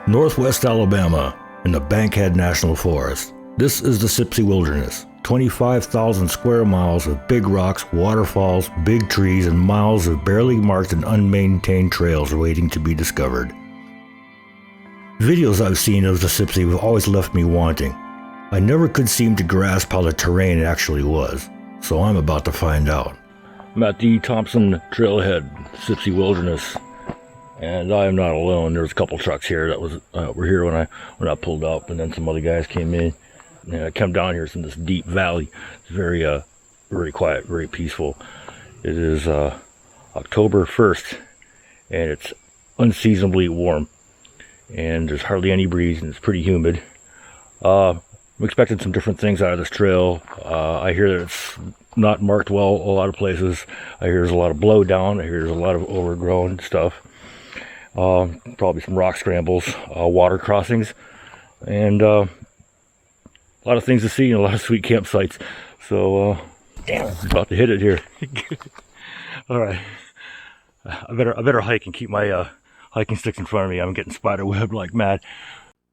Northwest Alabama, in the Bankhead National Forest. This is the Sipsey Wilderness, 25,000 square miles of big rocks, waterfalls, big trees, and miles of barely marked and unmaintained trails waiting to be discovered. Videos I've seen of the Sipsey have always left me wanting. I never could seem to grasp how the terrain actually was, so I'm about to find out. I'm at the Thompson Trailhead, Sipsey Wilderness. And I am not alone. There's a couple trucks here that were here when I pulled up, and then some other guys came in. And I come down here. It's in this deep valley. It's very quiet, very peaceful. It is October 1st, and it's unseasonably warm. And there's hardly any breeze, and it's pretty humid. I'm expecting some different things out of this trail. I hear that it's not marked well a lot of places. I hear there's a lot of blowdown. I hear there's a lot of overgrown stuff. Probably some rock scrambles, water crossings, and a lot of things to see and a lot of sweet campsites. So, damn, I'm about to hit it here. All right, I better hike and keep my hiking sticks in front of me. I'm getting spider webbed like mad.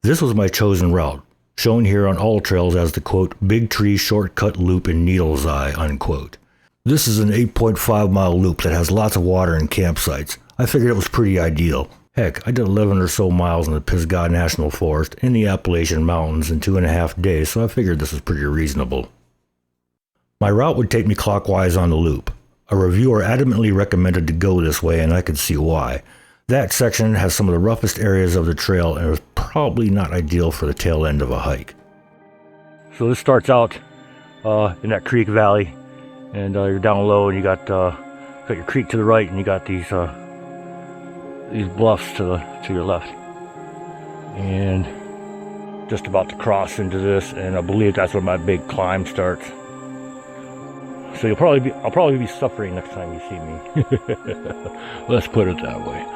This was my chosen route, shown here on all trails as the quote big tree shortcut loop in Needle's Eye unquote. This is an 8.5 mile loop that has lots of water and campsites. I figured it was pretty ideal. Heck, I did 11 or so miles in the Pisgah National Forest in the Appalachian Mountains in 2.5 days, so I figured this was pretty reasonable. My route would take me clockwise on the loop. A reviewer adamantly recommended to go this way, and I could see why. That section has some of the roughest areas of the trail and was probably not ideal for the tail end of a hike. So this starts out in that creek valley, and you're down low, and you got your creek to the right, and you got these bluffs to your left, and just about to cross into this, and I believe that's where my big climb starts. So I'll probably be suffering next time you see me. Let's put it that way.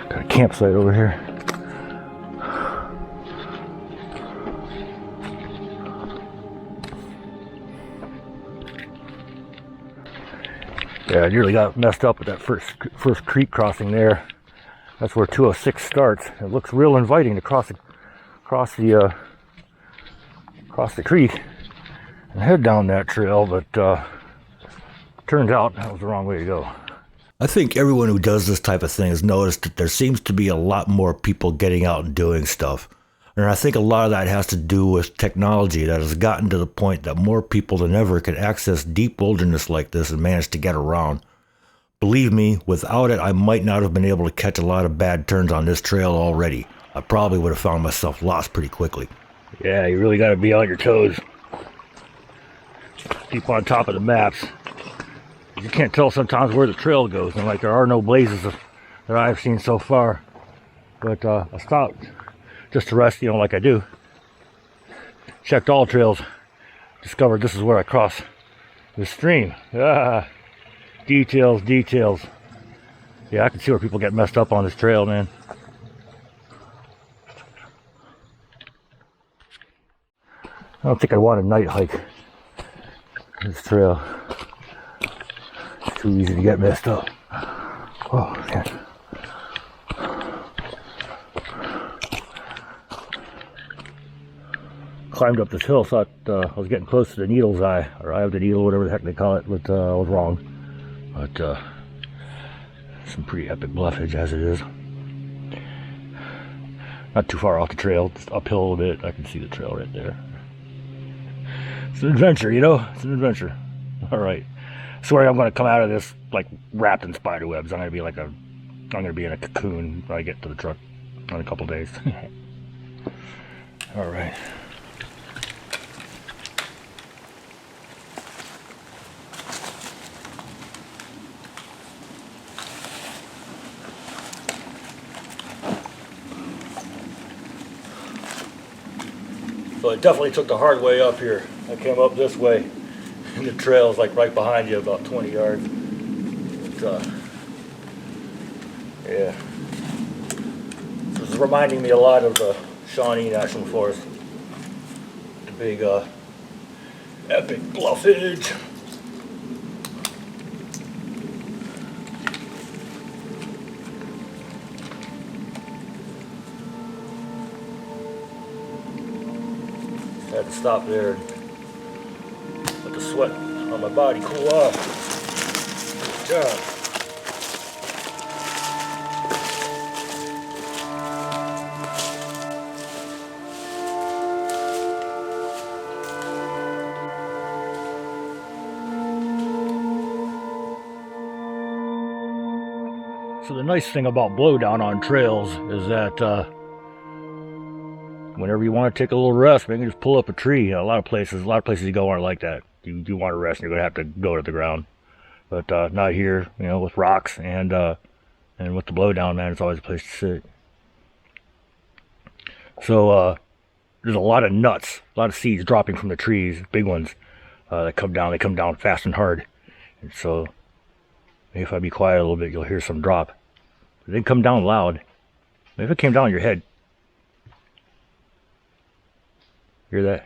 Got a campsite over here. Yeah, I nearly got messed up with that first creek crossing there. That's where 206 starts. It looks real inviting to cross the creek and head down that trail, but turns out that was the wrong way to go. I think everyone who does this type of thing has noticed that there seems to be a lot more people getting out and doing stuff. And I think a lot of that has to do with technology that has gotten to the point that more people than ever can access deep wilderness like this and manage to get around. Believe me, without it, I might not have been able to catch a lot of bad turns on this trail already. I probably would have found myself lost pretty quickly. Yeah, you really got to be on your toes. Keep on top of the maps. You can't tell sometimes where the trail goes, and like there are no blazes that I've seen so far. But I stopped just to rest, like I do. Checked all trails. Discovered this is where I cross the stream. Details. Yeah, I can see where people get messed up on this trail, man. I don't think I want a night hike this trail. It's too easy to get messed up. Oh, man. Climbed up this hill, thought I was getting close to the Needle's Eye, or Eye of the Needle, whatever the heck they call it, but I was wrong. But some pretty epic bluffage as it is. Not too far off the trail, just uphill a little bit. I can see the trail right there. It's an adventure, it's an adventure. All right. I swear I'm going to come out of this like wrapped in spider webs. I'm going to be in a cocoon when I get to the truck in a couple days. All right. I definitely took the hard way up here. I came up this way, and the trail's like right behind you, about 20 yards. But, yeah. This is reminding me a lot of the Shawnee National Forest. The big, epic bluffage. Had to stop there and let the sweat on my body cool off. Good job. So the nice thing about blowdown on trails is that whenever you want to take a little rest, man, you can just pull up a tree. A lot of places you go aren't like that. You want to rest, and you're gonna have to go to the ground. But not here, you know, with rocks and with the blowdown, man, it's always a place to sit. So there's a lot of nuts, a lot of seeds dropping from the trees, big ones that come down. They come down fast and hard. And so maybe if I be quiet a little bit, you'll hear some drop. But they come down loud. Maybe if it came down on your head. Hear that?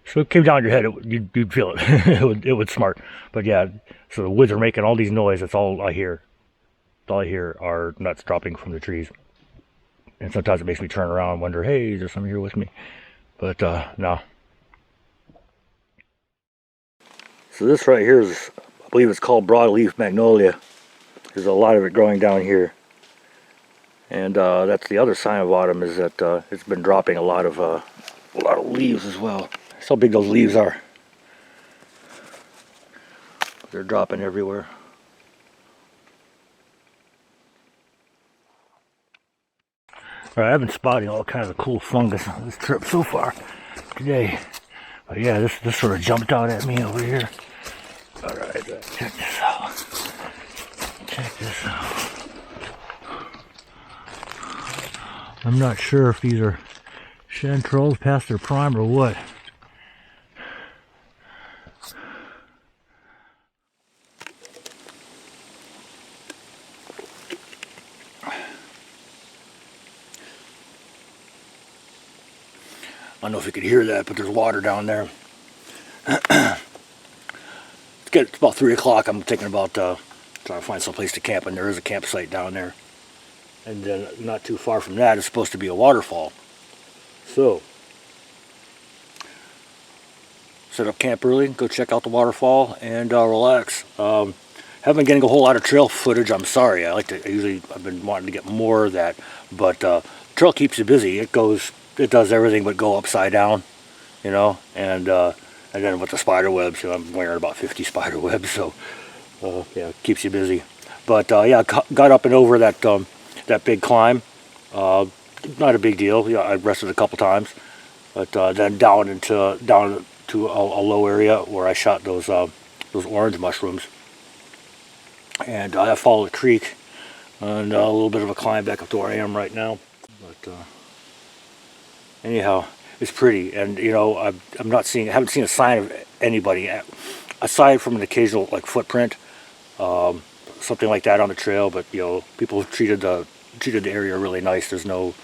So it came down your head, you'd feel it. it would smart. But yeah, so the woods are making all these noise. That's all I hear. All I hear are nuts dropping from the trees. And sometimes it makes me turn around and wonder, hey, is there somebody here with me? But no. So this right here is, I believe it's called broadleaf magnolia. There's a lot of it growing down here. And that's the other sign of autumn, is that it's been dropping a lot of leaves as well. That's how big those leaves are. They're dropping everywhere. All right, I've been spotting all kinds of cool fungus on this trip so far today. But yeah, this sort of jumped out at me over here. All right, check this out. Check this out. I'm not sure if these are chanterelles past their prime or what. I don't know if you could hear that, but there's water down there. It's about 3 o'clock. I'm thinking about trying to find some place to camp, and there is a campsite down there. And then not too far from that is supposed to be a waterfall. So, set up camp early, go check out the waterfall, and relax. Haven't been getting a whole lot of trail footage. I'm sorry. I've been wanting to get more of that, but trail keeps you busy. It does everything but go upside down, you know. And then with the spider webs, you know, I'm wearing about 50 spider webs, so yeah, it keeps you busy. But yeah, got up and over that big climb. Not a big deal. Yeah, I rested a couple times, but then down to a low area where I shot those orange mushrooms, and I followed a creek and a little bit of a climb back up to where I am right now. But anyhow, it's pretty, and you know, I haven't seen a sign of anybody aside from an occasional like footprint, something like that on the trail. But you know, people have treated the area really nice. There's no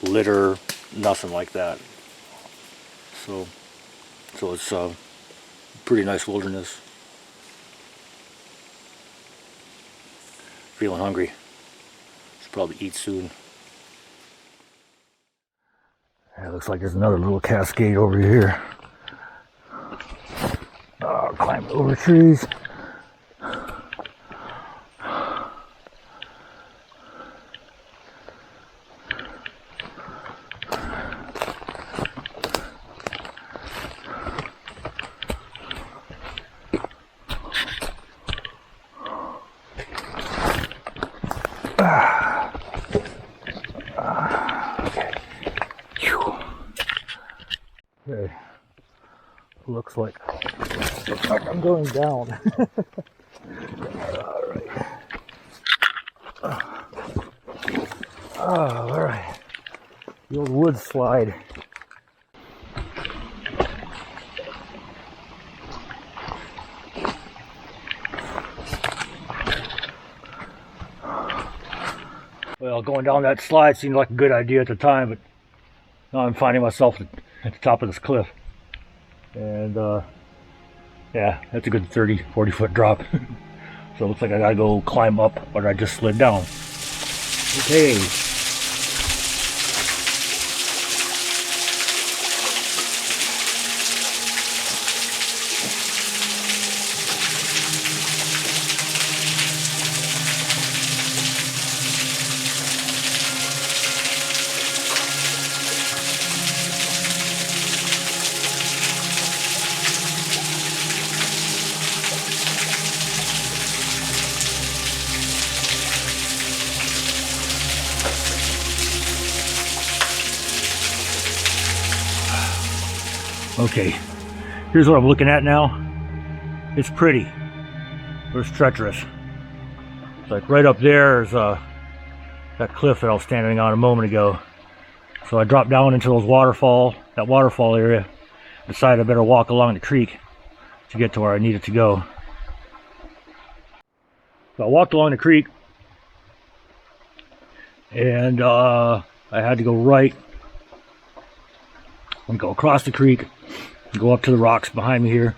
litter, nothing like that. So it's pretty nice wilderness. Feeling hungry. Should probably eat soon. Yeah, it looks like there's another little cascade over here. Climbing over trees. Okay. Looks like I'm going down. All right. The old wood slide. Well, going down that slide seemed like a good idea at the time, but now I'm finding myself at the top of this cliff. And yeah, that's a good 30-40 foot drop. So it looks like I gotta go climb up what I just slid down. Okay. Okay, here's what I'm looking at now. It's pretty, but it's treacherous. It's like right up there is that cliff that I was standing on a moment ago. So I dropped down into that waterfall area. Decided I better walk along the creek to get to where I needed to go. So I walked along the creek, and I had to go right and go across the creek, go up to the rocks behind me here,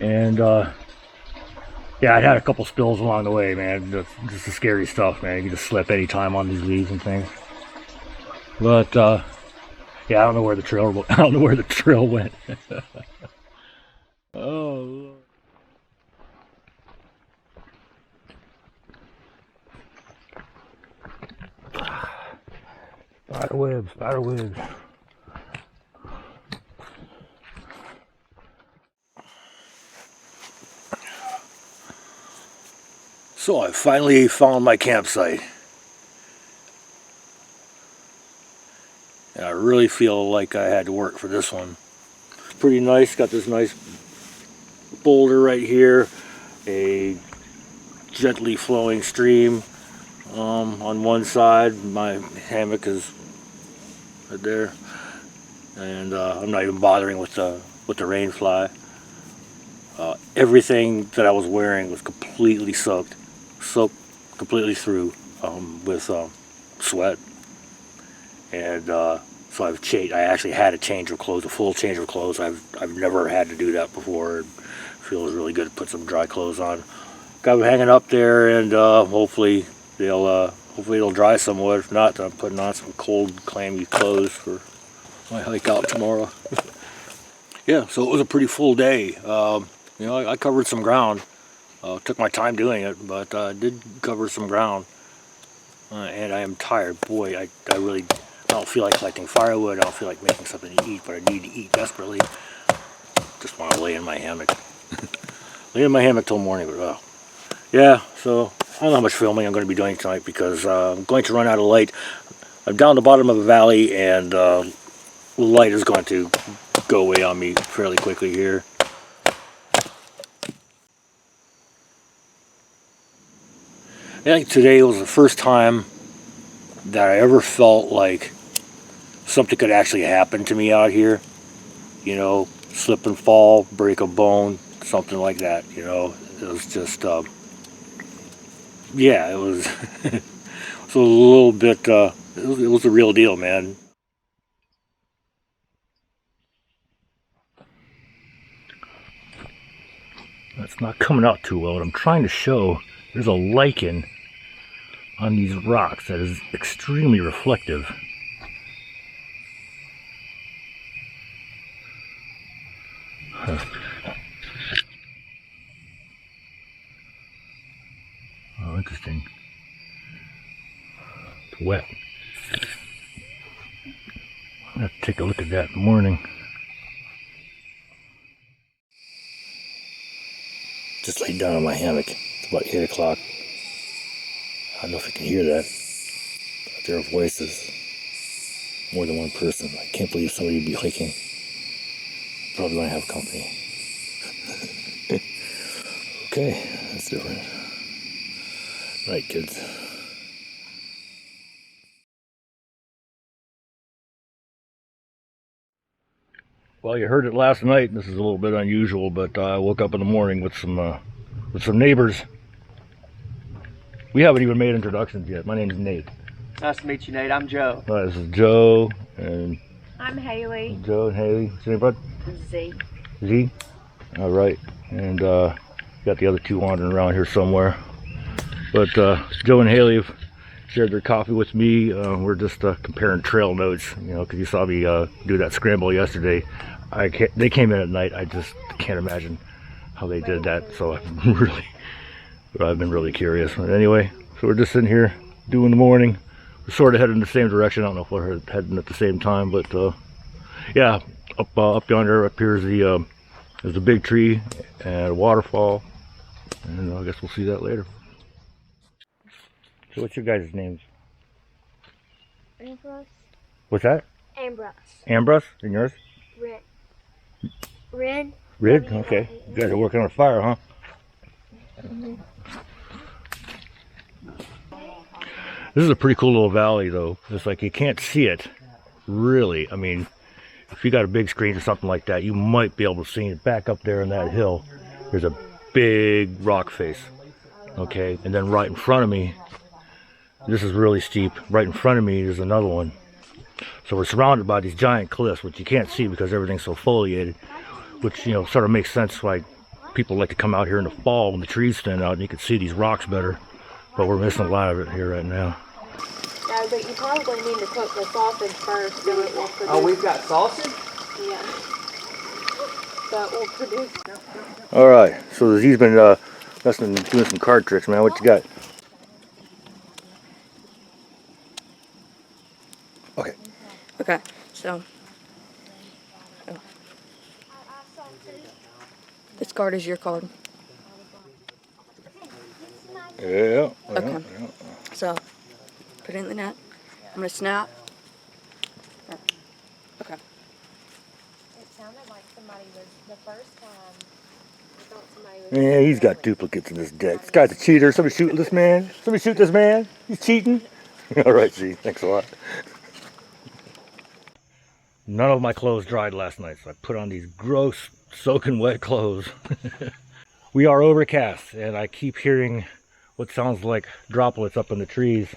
and yeah, I had a couple spills along the way, man. Just the scary stuff, man. You can just slip anytime on these leaves and things. But yeah, I don't know where the trail went. Oh. Spider webs. So I finally found my campsite. And I really feel like I had to work for this one. It's pretty nice, got this nice boulder right here, a gently flowing stream on one side. My hammock is right there. And I'm not even bothering with the rain fly. Everything that I was wearing was completely soaked completely through with sweat, and so I actually had a change of clothes, a full change of clothes. I've never had to do that before. It feels really good to put some dry clothes on. Got them hanging up there, and hopefully they'll dry somewhat. If not, I'm putting on some cold, clammy clothes for my hike out tomorrow. Yeah, so it was a pretty full day. You know, I covered some ground. Took my time doing it, but did cover some ground. And I am tired. Boy, I don't feel like collecting firewood. I don't feel like making something to eat, but I need to eat desperately. Just want to lay in my hammock. Lay in my hammock till morning, but yeah, so I don't know how much filming I'm going to be doing tonight because I'm going to run out of light. I'm down the bottom of a valley, and light is going to go away on me fairly quickly here. I think today was the first time that I ever felt like something could actually happen to me out here. You know, slip and fall, break a bone, something like that. You know, it was just, yeah, it was, it was a little bit, it was the real deal, man. That's not coming out too well. What I'm trying to show, there's a lichen on these rocks that is extremely reflective. Huh. Oh, interesting. It's wet. I'll have to take a look at that in the morning. Just laid down on my hammock. It's about 8 o'clock. I don't know if you can hear that. But there are voices. More than one person. I can't believe somebody would be hiking. Probably want to have company. Okay, that's different. Right, kids. Well, you heard it last night. This is a little bit unusual, but I woke up in the morning with some neighbors. We haven't even made introductions yet. My name's Nate. Nice to meet you, Nate. I'm Joe. This is Joe and I'm Haley. Joe and Haley. What's your name, bud? Z. Z. All right, and got the other two wandering around here somewhere. But Joe and Haley have shared their coffee with me. We're just comparing trail notes, you know, because you saw me do that scramble yesterday. They came in at night. I just can't imagine how they did that. So I've been really curious. But anyway, so we're just sitting here doing the morning. We're sort of heading in the same direction. I don't know if we're heading at the same time, but yeah, up yonder, up here is there's a big tree and a waterfall, and I guess we'll see that later. So what's your guys' names? Ambrose. What's that? Ambrose. Ambrose? And yours? Rid. Rid. Rid? Okay. You guys are working on a fire, huh? Mm-hmm. This is a pretty cool little valley, though. It's like you can't see it, really. I mean, if you got a big screen or something like that, you might be able to see it back up there in that hill. There's a big rock face, okay? And then right in front of me, this is really steep. Right in front of me, there's another one. So we're surrounded by these giant cliffs, which you can't see because everything's so foliated, which, you know, sort of makes sense why people like to come out here in the fall when the trees stand out and you can see these rocks better. But we're missing a lot of it here right now. No, but you probably need to cook the sausage first, so it will produce. Oh, we've got sausage? Yeah. That will produce. All right, so Z's been doing some card tricks, man. What you got? Okay. Okay, so this card is your card. Yeah. Okay. Yeah. So put it in the net. I'm gonna snap. Okay. It sounded like somebody was the first time. I thought somebody was. Yeah, he's got duplicates in this deck. This guy's a cheater. Somebody shoot this man. Somebody shoot this man. He's cheating. All right, Z. Thanks a lot. None of my clothes dried last night, so I put on these gross, soaking wet clothes. We are overcast, and I keep hearing what sounds like droplets up in the trees.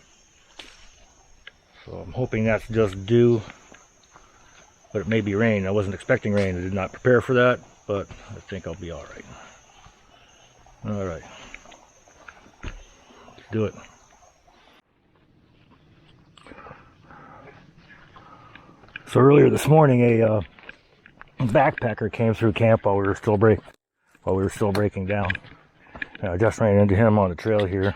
So I'm hoping that's just dew, but it may be rain. I wasn't expecting rain. I did not prepare for that, but I think I'll be all right. All right. Let's do it. So earlier this morning, a backpacker came through camp while we were still breaking down. I just ran into him on the trail here.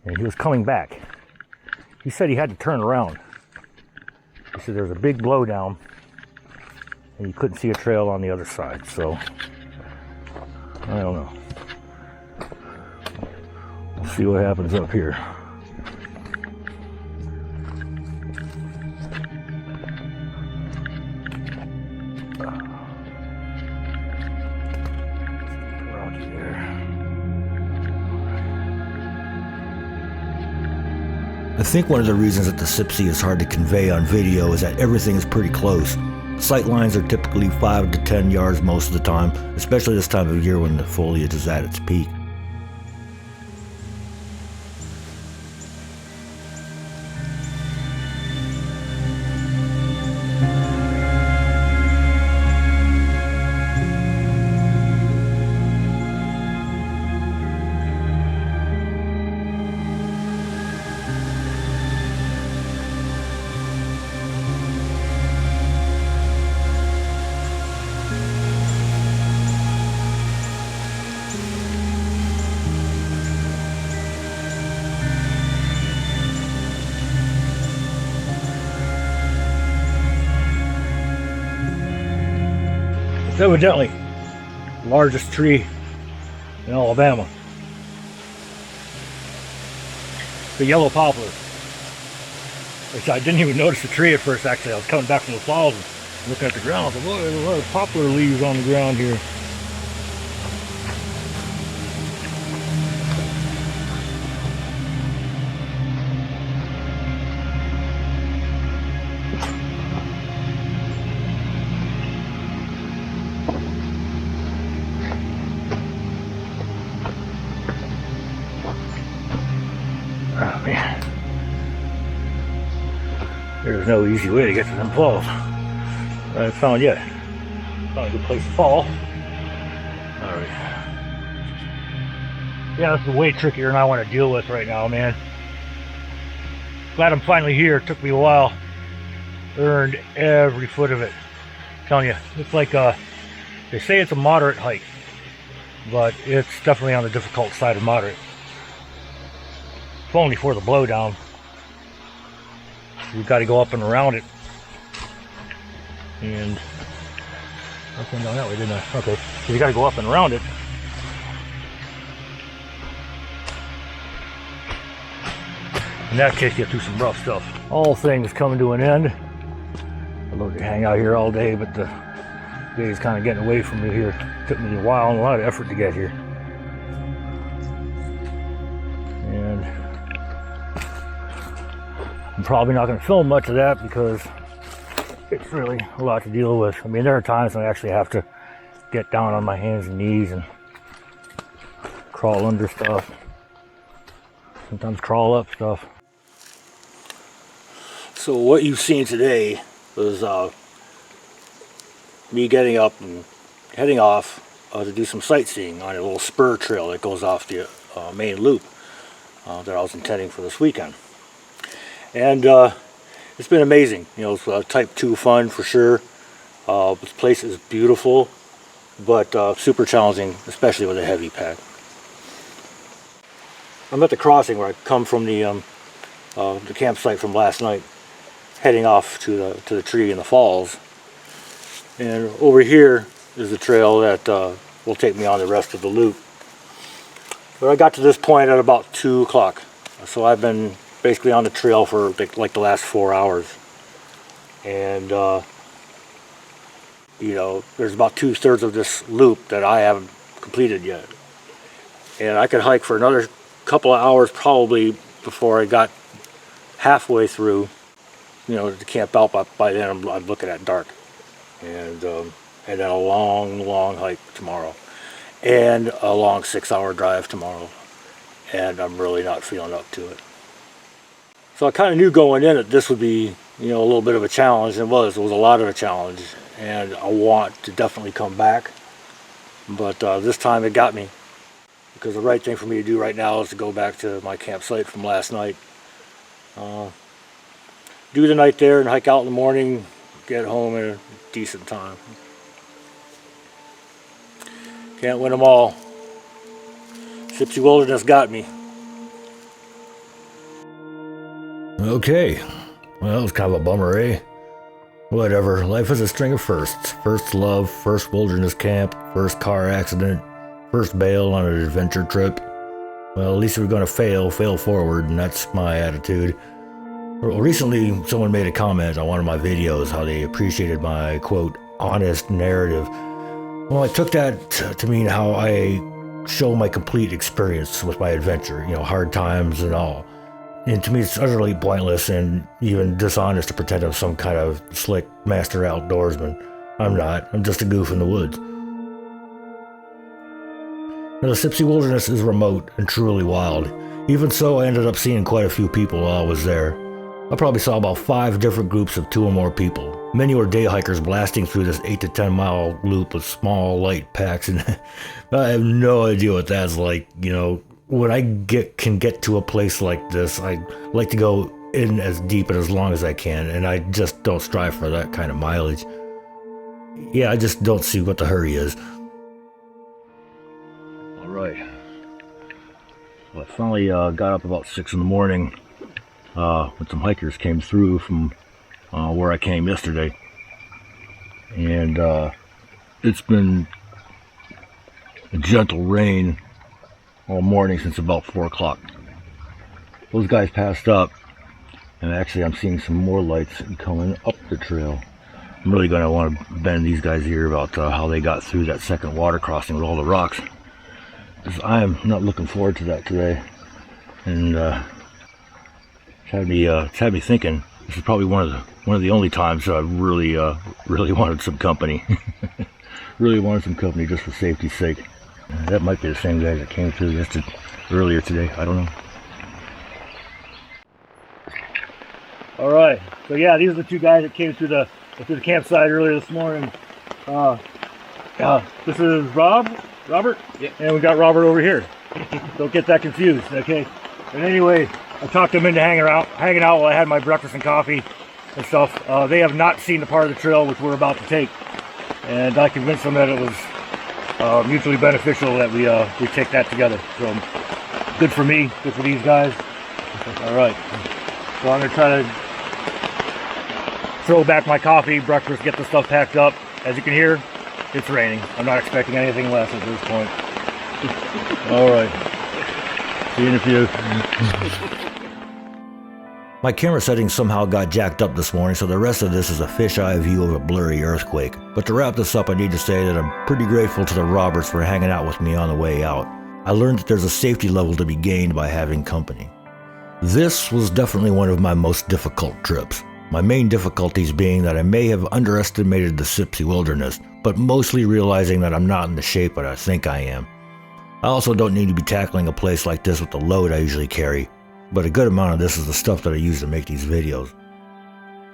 And he was coming back. He said he had to turn around. He said there was a big blowdown and you couldn't see a trail on the other side. So, I don't know. We'll see what happens up here. I think one of the reasons that the Sipsey is hard to convey on video is that everything is pretty close. Sight lines are typically 5 to 10 yards most of the time, especially this time of year when the foliage is at its peak. It's evidently the largest tree in Alabama. The yellow poplar. Which I didn't even notice the tree at first, actually. I was coming back from the falls and looking at the ground. I was like, "Look, there's a lot of poplar leaves on the ground here." There's no easy way to get to them falls I haven't found yet. Found a good place to fall. Alright. Yeah, this is way trickier than I want to deal with right now, man. Glad I'm finally here. It took me a while. Earned every foot of it. I'm telling you, it's like they say it's a moderate hike, but it's definitely on the difficult side of moderate. If only for the blowdown. You've got to go up and around it. And I came down that way, didn't I? Okay, so you got to go up and around it. In that case, you get through some rough stuff. All things coming to an end. I'd love to hang out here all day, but the day's kind of getting away from me here. It took me a while and a lot of effort to get here. And I'm probably not going to film much of that because it's really a lot to deal with. I mean, there are times when I actually have to get down on my hands and knees and crawl under stuff. Sometimes crawl up stuff. So what you've seen today was me getting up and heading off to do some sightseeing on a little spur trail that goes off the main loop that I was intending for this weekend. And it's been amazing. You know, it's type 2 fun for sure. This place is beautiful, but super challenging, especially with a heavy pack. I'm at the crossing where I come from the campsite from last night, heading off to the tree in the falls. And over here is the trail that will take me on the rest of the loop. But I got to this point at about 2 o'clock, so I've been basically on the trail for like the last 4 hours. And you know, there's about 2/3 of this loop that I haven't completed yet, and I could hike for another couple of hours probably before I got halfway through, you know, to camp out. By then I'm looking at dark, and then a long hike tomorrow, and a long 6-hour drive tomorrow, and I'm really not feeling up to it. So I kind of knew going in that this would be, you know, a little bit of a challenge. It was a lot of a challenge, and I want to definitely come back, but this time it got me, because the right thing for me to do right now is to go back to my campsite from last night, do the night there and hike out in the morning, get home in a decent time. Can't win them all. Sipsey Wilderness got me. Okay, well, it's kind of a bummer, eh? Whatever, life is a string of firsts. First love, first wilderness camp, first car accident, first bail on an adventure trip. Well, at least if we're going to fail forward, and that's my attitude. Well, recently, someone made a comment on one of my videos how they appreciated my, quote, honest narrative. Well, I took that to mean how I show my complete experience with my adventure, you know, hard times and all. And to me, it's utterly pointless and even dishonest to pretend I'm some kind of slick master outdoorsman. I'm not. I'm just a goof in the woods. Now, the Sipsey Wilderness is remote and truly wild. Even so, I ended up seeing quite a few people while I was there. I probably saw about 5 different groups of 2 or more people. Many were day hikers blasting through this 8 to 10 mile loop with small, light packs, and I have no idea what that's like, you know. When I can get to a place like this, I like to go in as deep and as long as I can, and I just don't strive for that kind of mileage. Yeah, I just don't see what the hurry is. Alright. Well, I finally got up about 6 in the morning when some hikers came through from where I came yesterday. And it's been a gentle rain all morning since about 4 o'clock. Those guys passed up, and actually I'm seeing some more lights coming up the trail. I'm really going to want to bend these guys here about how they got through that second water crossing with all the rocks, because I am not looking forward to that today. And it's had me thinking this is probably one of the only times that I really wanted some company. Really wanted some company just for safety's sake. That might be the same guys that came through earlier today. I don't know. All right. So yeah, these are the two guys that came through the campsite earlier this morning. This is Robert? Yeah. And we got Robert over here. Don't get that confused, okay? And anyway, I talked them into hanging out while I had my breakfast and coffee and stuff. They have not seen the part of the trail which we're about to take. And I convinced them that it was mutually beneficial that we take that together. So good for me, good for these guys. All right. So I'm gonna try to throw back my coffee, breakfast, get the stuff packed up. As you can hear, it's raining. I'm not expecting anything less at this point. All right. See you in a few. My camera settings somehow got jacked up this morning, so the rest of this is a fisheye view of a blurry earthquake. But to wrap this up, I need to say that I'm pretty grateful to the Roberts for hanging out with me on the way out. I learned that there's a safety level to be gained by having company. This was definitely one of my most difficult trips. My main difficulties being that I may have underestimated the Sipsey Wilderness, but mostly realizing that I'm not in the shape that I think I am. I also don't need to be tackling a place like this with the load I usually carry, but a good amount of this is the stuff that I use to make these videos.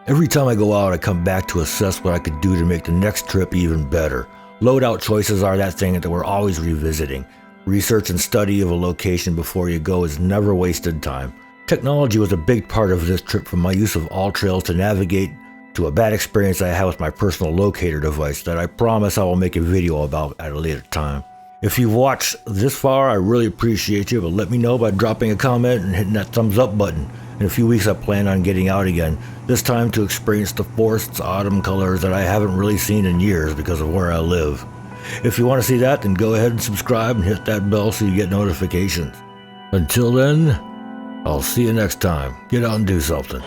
Every time I go out, I come back to assess what I could do to make the next trip even better. Loadout choices are that thing that we're always revisiting. Research and study of a location before you go is never wasted time. Technology was a big part of this trip, from my use of AllTrails to navigate to a bad experience I had with my personal locator device that I promise I will make a video about at a later time. If you've watched this far, I really appreciate you, but let me know by dropping a comment and hitting that thumbs up button. In a few weeks I plan on getting out again, this time to experience the forest's autumn colors that I haven't really seen in years because of where I live. If you want to see that, then go ahead and subscribe and hit that bell so you get notifications. Until then, I'll see you next time. Get out and do something.